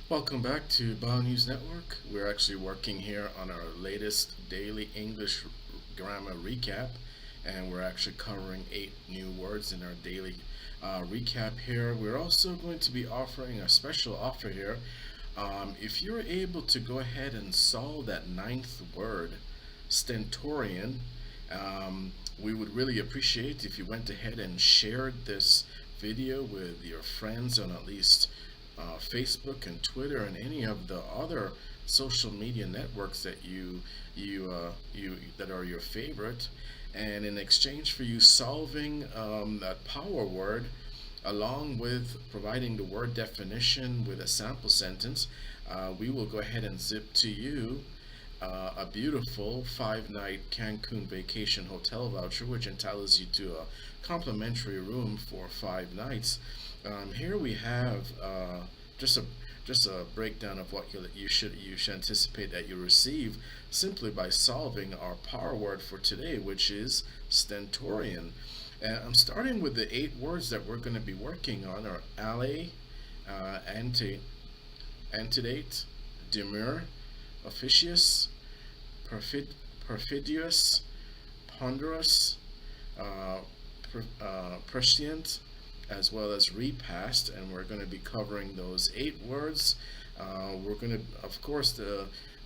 Welcome back to Bao News Network. We're actually working here on our latest daily English grammar recap, and we're actually covering 8 new words in our daily recap here. We're also going to be offering a special offer here. If you're able to go ahead and solve that ninth word, stentorian, we would really appreciate if you went ahead and shared this video with your friends on at least Facebook and Twitter and any of the other social media networks that you that are your favorite. And in exchange for you solving that power word, along with providing the word definition with a sample sentence, we will go ahead and zip to you a beautiful 5 night Cancun vacation hotel voucher, which entitles you to a complimentary room for 5 nights. Here we have just a just a breakdown of what you should anticipate that you receive simply by solving our power word for today, which is stentorian. And I'm starting with the 8 words that we're going to be working on are ally, anti, antedate, demur, officious, perfid, perfidious, ponderous, uh, prescient, as well as repast, and we're going to be covering those 8 words. We're going to, of course,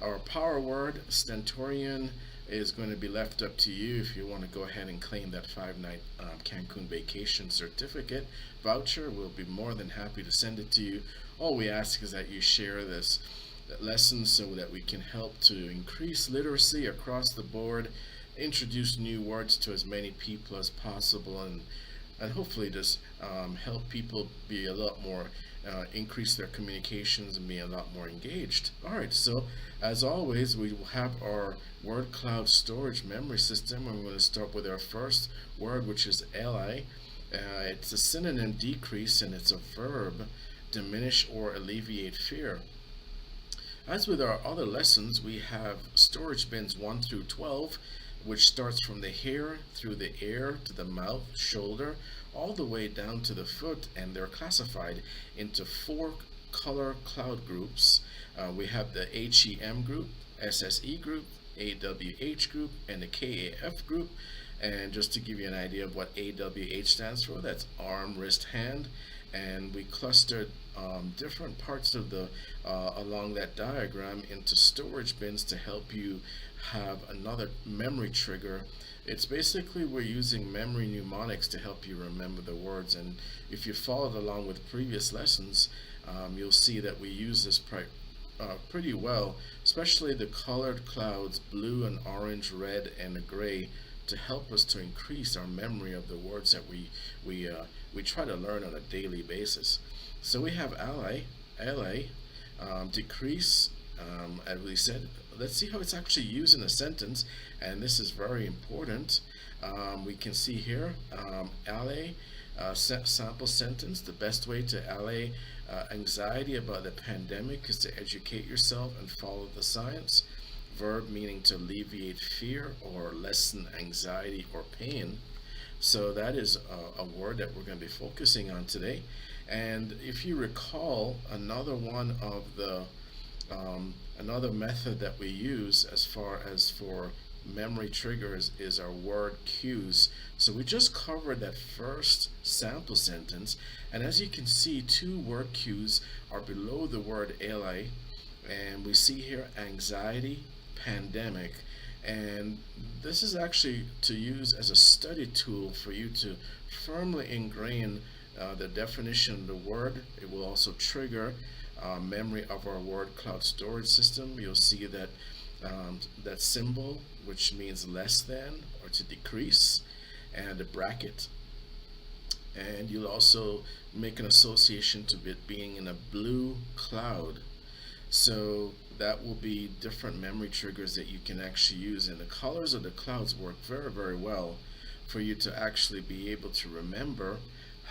our power word stentorian is going to be left up to you if you want to go ahead and claim that 5 night Cancun vacation certificate voucher. We'll be more than happy to send it to you. All we ask is that you share this lesson so that we can help to increase literacy across the board, introduce new words to as many people as possible, and hopefully just help people be a lot more increase their communications and be a lot more engaged. All right, so as always, we will have our word cloud storage memory system, and we're going to start with our first word, which is li. It's a synonym decrease, and it's a verb, diminish or alleviate fear. As with our other lessons, we have storage bins 1 through 12, which starts from the hair through the ear to the mouth, shoulder, all the way down to the foot, and they're classified into 4 color cloud groups. We have the HEM group, SSE group, AWH group, and the KAF group. And just to give you an idea of what AWH stands for, that's arm, wrist, hand. And we clustered different parts of the along that diagram into storage bins to help you have another memory trigger. It's basically we're using memory mnemonics to help you remember the words. And if you followed along with previous lessons, you'll see that we use this pretty well, especially the colored clouds, blue and orange, red and gray, to help us to increase our memory of the words that we try to learn on a daily basis. So we have ally, decrease, as we said. Let's see how it's actually used in a sentence, and this is very important. We can see here, ally, sample sentence. The best way to allay anxiety about the pandemic is to educate yourself and follow the science. Verb meaning to alleviate fear or lessen anxiety or pain. So that is a word that we're going to be focusing on today. And if you recall, another one of the another method that we use as far as for memory triggers is our word cues. So we just covered that first sample sentence, and as you can see, 2 word cues are below the word ally, and we see here anxiety, pandemic, and this is actually to use as a study tool for you to firmly ingrain the definition of the word. It will also trigger memory of our word cloud storage system. You'll see that that symbol, which means less than or to decrease, and a bracket. And you'll also make an association to it being in a blue cloud. So that will be different memory triggers that you can actually use, and the colors of the clouds work very, very well for you to actually be able to remember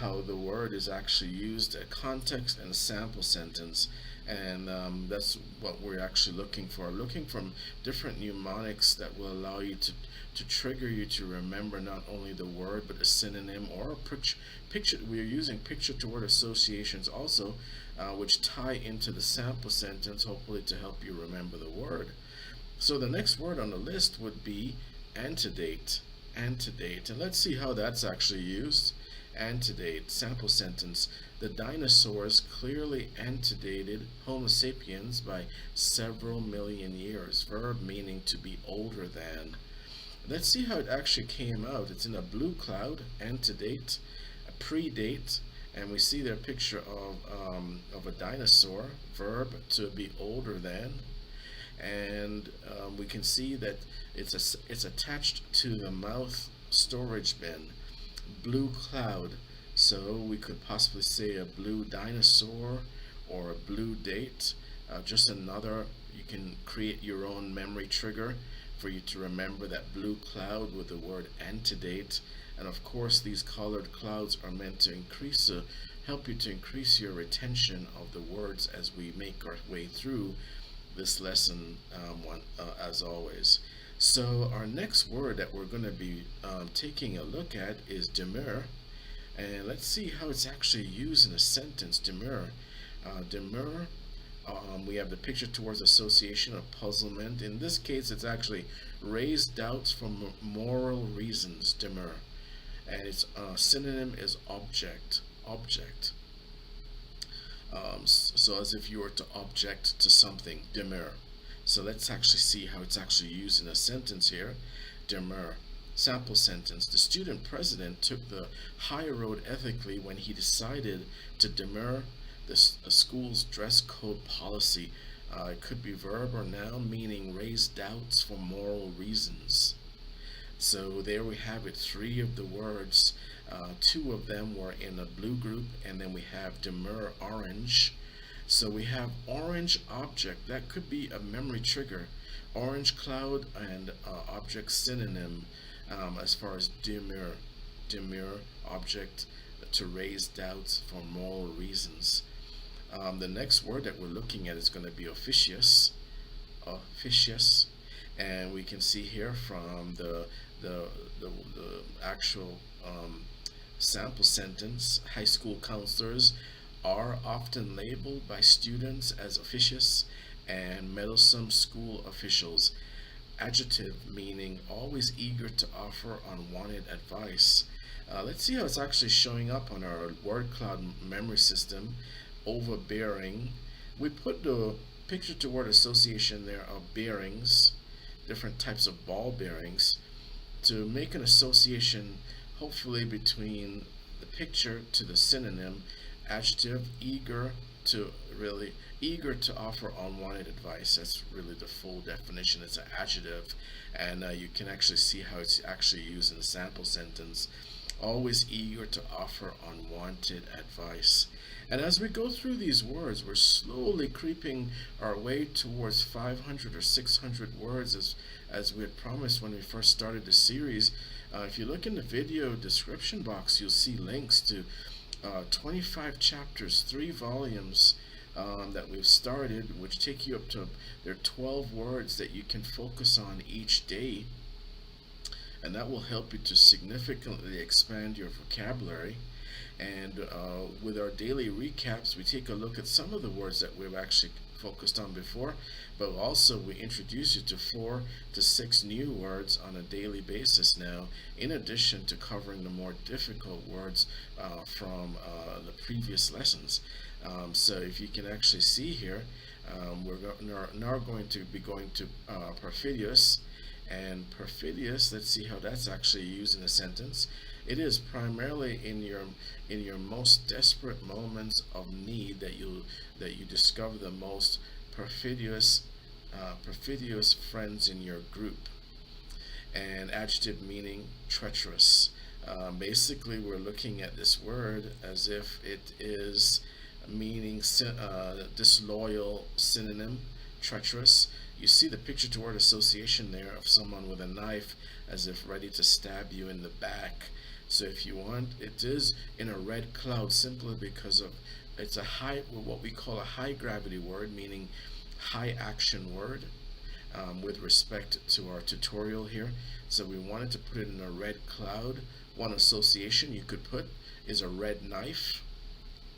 how the word is actually used, a context and a sample sentence. And that's what we're actually looking for. Looking from different mnemonics that will allow you to trigger you to remember not only the word but a synonym or a picture. We're using picture to word associations also, which tie into the sample sentence, hopefully to help you remember the word. So the next word on the list would be antedate. Antedate. And let's see how that's actually used. Antedate, sample sentence. The dinosaurs clearly antedated Homo sapiens by several million years. Verb meaning to be older than. Let's see how it actually came out. It's in a blue cloud, antedate, a predate, and we see their picture of a dinosaur, verb to be older than, and we can see that it's attached to the mouth storage bin, blue cloud. So we could possibly say a blue dinosaur or a blue date. Just another, you can create your own memory trigger for you to remember that blue cloud with the word antedate. And of course, these colored clouds are meant to help you to increase your retention of the words as we make our way through this lesson, as always. So our next word that we're going to be taking a look at is demur. And let's see how it's actually used in a sentence. Demur. Demur. We have the picture towards association of puzzlement. In this case, it's actually raised doubts for moral reasons. Demur. And its synonym is object. Object. So as if you were to object to something. Demur. So let's actually see how it's actually used in a sentence here. Demur. Sample sentence. The student president took the high road ethically when he decided to demur the school's dress code policy. It could be verb or noun, meaning raise doubts for moral reasons. So there we have it, three of the words. Two of them were in a blue group, and then we have demur, orange. So we have orange object. That could be a memory trigger. Orange cloud and object synonym. As far as demur, demur object to raise doubts for moral reasons. The next word that we're looking at is going to be officious, officious, and we can see here from the actual sample sentence. High school counselors are often labeled by students as officious and meddlesome school officials. Adjective meaning always eager to offer unwanted advice. Let's see how it's actually showing up on our word cloud memory system. Overbearing. We put the picture to word association there of bearings, different types of ball bearings, to make an association hopefully between the picture to the synonym. Adjective, eager to offer unwanted advice. That's really the full definition. It's an adjective, and you can actually see how it's actually used in the sample sentence. Always eager to offer unwanted advice. And as we go through these words, we're slowly creeping our way towards 500 or 600 words as we had promised when we first started the series. If you look in the video description box, you'll see links to 25 chapters, 3 volumes that we've started, which take you up to there are 12 words that you can focus on each day, and that will help you to significantly expand your vocabulary. And with our daily recaps, we take a look at some of the words that we've actually focused on before, but also we introduce you to 4 to 6 new words on a daily basis now, in addition to covering the more difficult words from the previous lessons. So if you can actually see here, we're now going to be going to perfidious. And perfidious, let's see how that's actually used in a sentence. It is primarily in your most desperate moments of need that you discover the most perfidious friends in your group. And adjective meaning treacherous. Basically, we're looking at this word as if it is meaning disloyal synonym, treacherous. You see the picture to word association there of someone with a knife as if ready to stab you in the back. So if you want, it is in a red cloud simply because of it's a high, what we call a high gravity word, meaning high action word with respect to our tutorial here. So we wanted to put it in a red cloud. One association you could put is a red knife,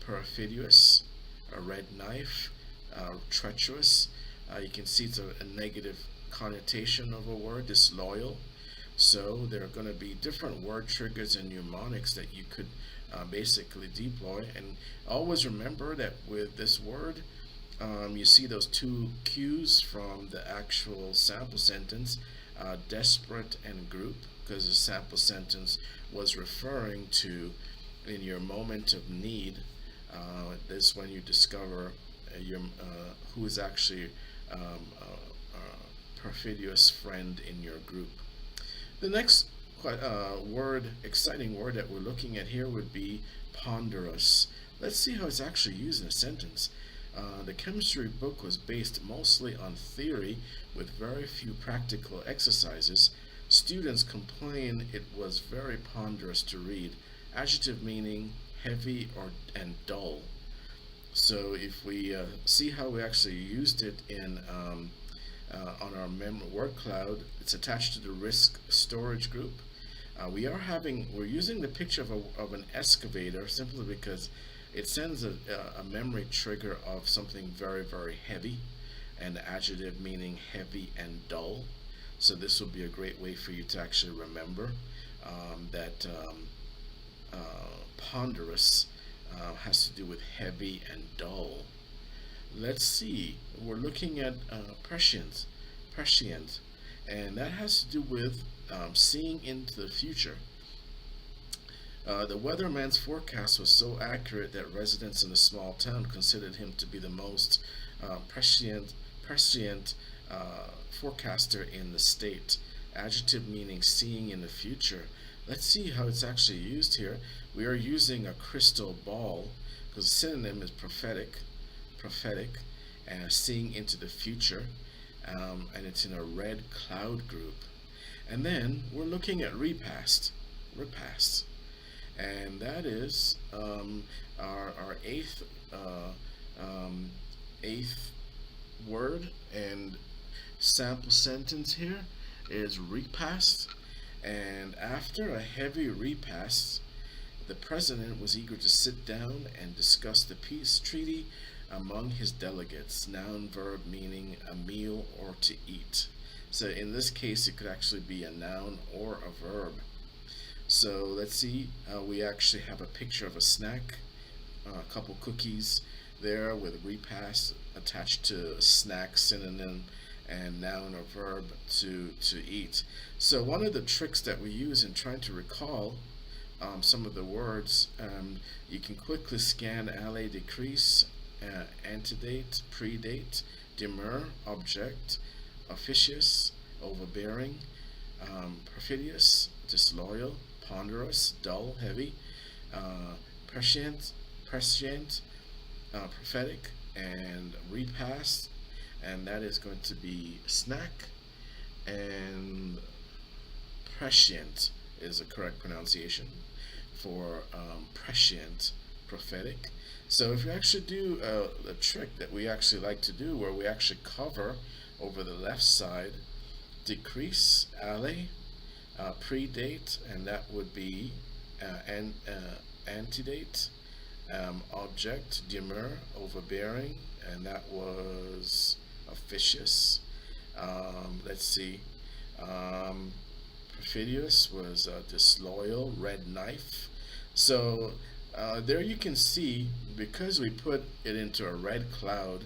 perfidious, a red knife, treacherous. You can see it's a negative connotation of a word, disloyal. So there are going to be different word triggers and mnemonics that you could basically deploy. And always remember that with this word, you see those two cues from the actual sample sentence, desperate and group, because the sample sentence was referring to in your moment of need. This when you discover who is actually a perfidious friend in your group. The next exciting word that we're looking at here would be ponderous. Let's see how it's actually used in a sentence. The chemistry book was based mostly on theory with very few practical exercises. Students complained it was very ponderous to read. Adjective meaning heavy and dull. So if we see how we actually used it in on our word cloud, it's attached to the risk storage group. We're using the picture of an excavator simply because it sends a memory trigger of something very, very heavy, and the adjective meaning heavy and dull. So this will be a great way for you to actually remember that ponderous has to do with heavy and dull. Let's see, we're looking at prescient, and that has to do with seeing into the future. The weatherman's forecast was so accurate that residents in the small town considered him to be the most prescient forecaster in the state. Adjective meaning seeing in the future. Let's see how it's actually used here. We are using a crystal ball because the synonym is prophetic, and seeing into the future, and it's in a red cloud group. And then we're looking at repast, and that is our eighth word and sample sentence here is repast. And after a heavy repast, the president was eager to sit down and discuss the peace treaty among his delegates. Noun verb meaning a meal or to eat. So in this case, it could actually be a noun or a verb. So let's see, we actually have a picture of a snack, a couple cookies there with repast attached to snack synonym and noun or verb to eat. So one of the tricks that we use in trying to recall some of the words, you can quickly scan allay, decrease, antedate, predate, demur, object, officious, overbearing, perfidious, disloyal, ponderous, dull, heavy, prescient, prophetic, and repast, and that is going to be snack, and prescient is the correct pronunciation for prescient, prophetic. So if you actually do a trick that we actually like to do where we actually cover over the left side, decrease, allay, predate, and that would be antedate, object, demur, overbearing, and that was officious. Let's see, perfidious was disloyal, red knife. So there you can see, because we put it into a red cloud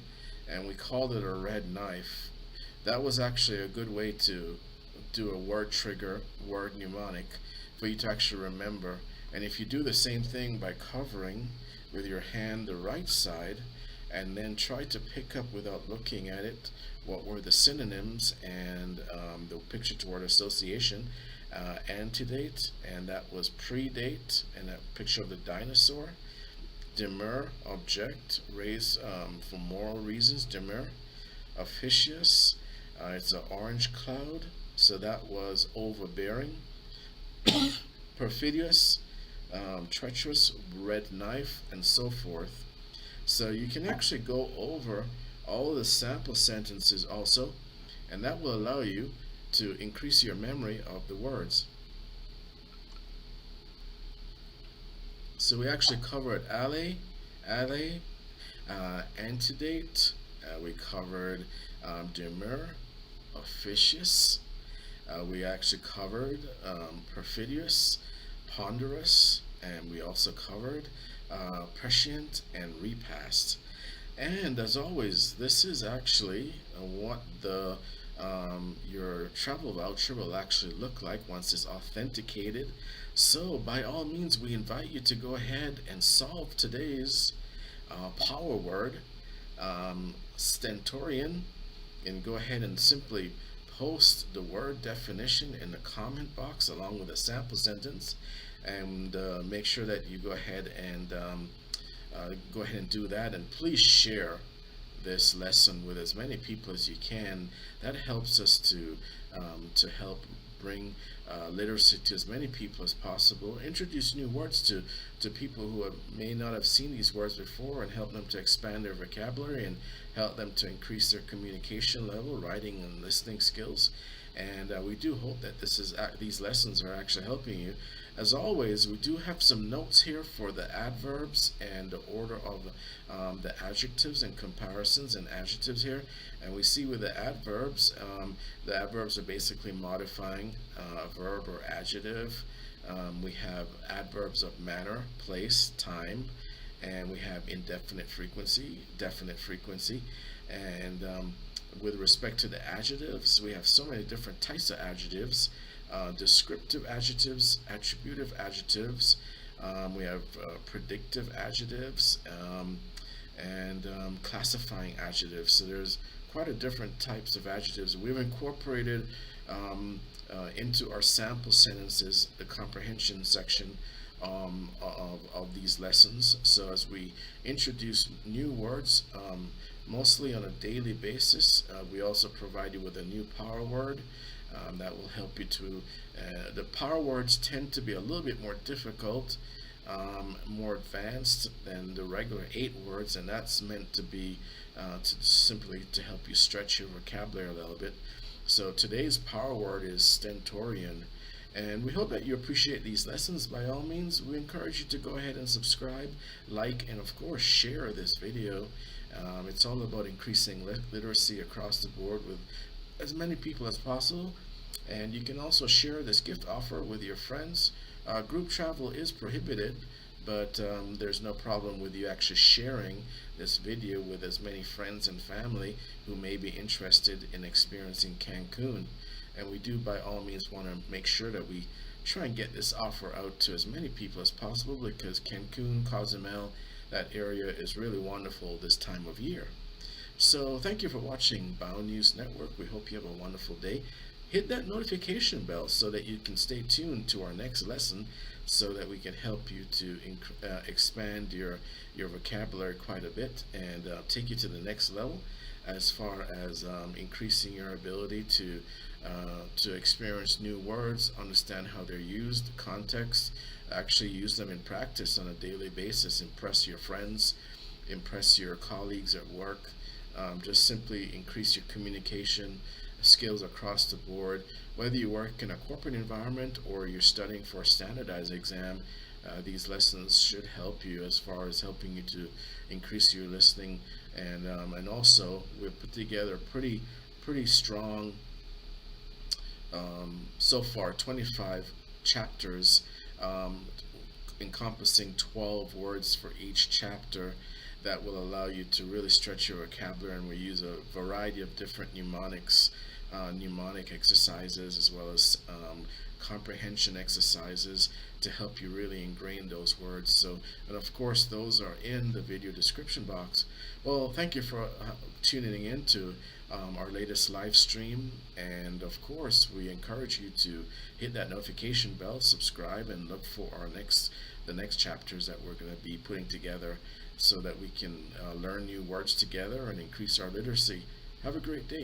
and we called it a red knife, that was actually a good way to do a word trigger, word mnemonic, for you to actually remember. And if you do the same thing by covering with your hand the right side, and then try to pick up without looking at it what were the synonyms and the picture to word association, antedate, and that was predate, and that picture of the dinosaur, demur, object, raised for moral reasons, demur, officious, it's an orange cloud, so that was overbearing. perfidious, treacherous, red knife, and so forth. So you can actually go over all the sample sentences also, and that will allow you to increase your memory of the words. So we actually covered alley, antedate. We covered demur, officious. We actually covered perfidious, ponderous, and we also covered prescient and repast. And as always, this is actually what the your travel voucher will actually look like once it's authenticated. So by all means, we invite you to go ahead and solve today's power word, stentorian, and go ahead and simply post the word definition in the comment box along with a sample sentence, and make sure that you go ahead and do that, and please share this lesson with as many people as you can. That helps us to help bring literacy to as many people as possible. Introduce new words to people who may not have seen these words before, and help them to expand their vocabulary and help them to increase their communication level, writing and listening skills. And we do hope that these lessons are actually helping you. As always, we do have some notes here for the adverbs and the order of the adjectives and comparisons and adjectives here. And we see with the adverbs are basically modifying a verb or adjective. We have adverbs of manner, place, time, and we have indefinite frequency, definite frequency, and with respect to the adjectives, we have so many different types of adjectives. Descriptive adjectives, attributive adjectives, we have predictive adjectives, and classifying adjectives. So there's quite a different types of adjectives. We've incorporated into our sample sentences the comprehension section of these lessons. So as we introduce new words, mostly on a daily basis, we also provide you with a new power word. That will help you to. The power words tend to be a little bit more difficult, more advanced than the regular 8 words, and that's meant to be simply to help you stretch your vocabulary a little bit. So today's power word is stentorian, and we hope that you appreciate these lessons. By all means, we encourage you to go ahead and subscribe, like, and of course share this video. It's all about increasing literacy across the board with as many people as possible. And you can also share this gift offer with your friends. Group travel is prohibited, but there's no problem with you actually sharing this video with as many friends and family who may be interested in experiencing Cancun. And we do by all means want to make sure that we try and get this offer out to as many people as possible, because Cancun, Cozumel, that area is really wonderful this time of year. So thank you for watching Bound News Network. We hope you have a wonderful day. Hit that notification bell so that you can stay tuned to our next lesson, so that we can help you to expand your vocabulary quite a bit, and take you to the next level as far as increasing your ability to experience new words, understand how they're used, context, actually use them in practice on a daily basis, impress your friends, impress your colleagues at work. Just simply increase your communication skills across the board. Whether you work in a corporate environment or you're studying for a standardized exam, these lessons should help you as far as helping you to increase your listening. And also we've put together pretty strong, so far 25 chapters, encompassing 12 words for each chapter, that will allow you to really stretch your vocabulary. And we use a variety of different mnemonic exercises, as well as comprehension exercises, to help you really ingrain those words. So, and of course, those are in the video description box. Well, thank you for tuning in to our latest live stream, and of course, we encourage you to hit that notification bell, subscribe, and look for the next chapters that we're going to be putting together, so that we can learn new words together and increase our literacy. Have a great day.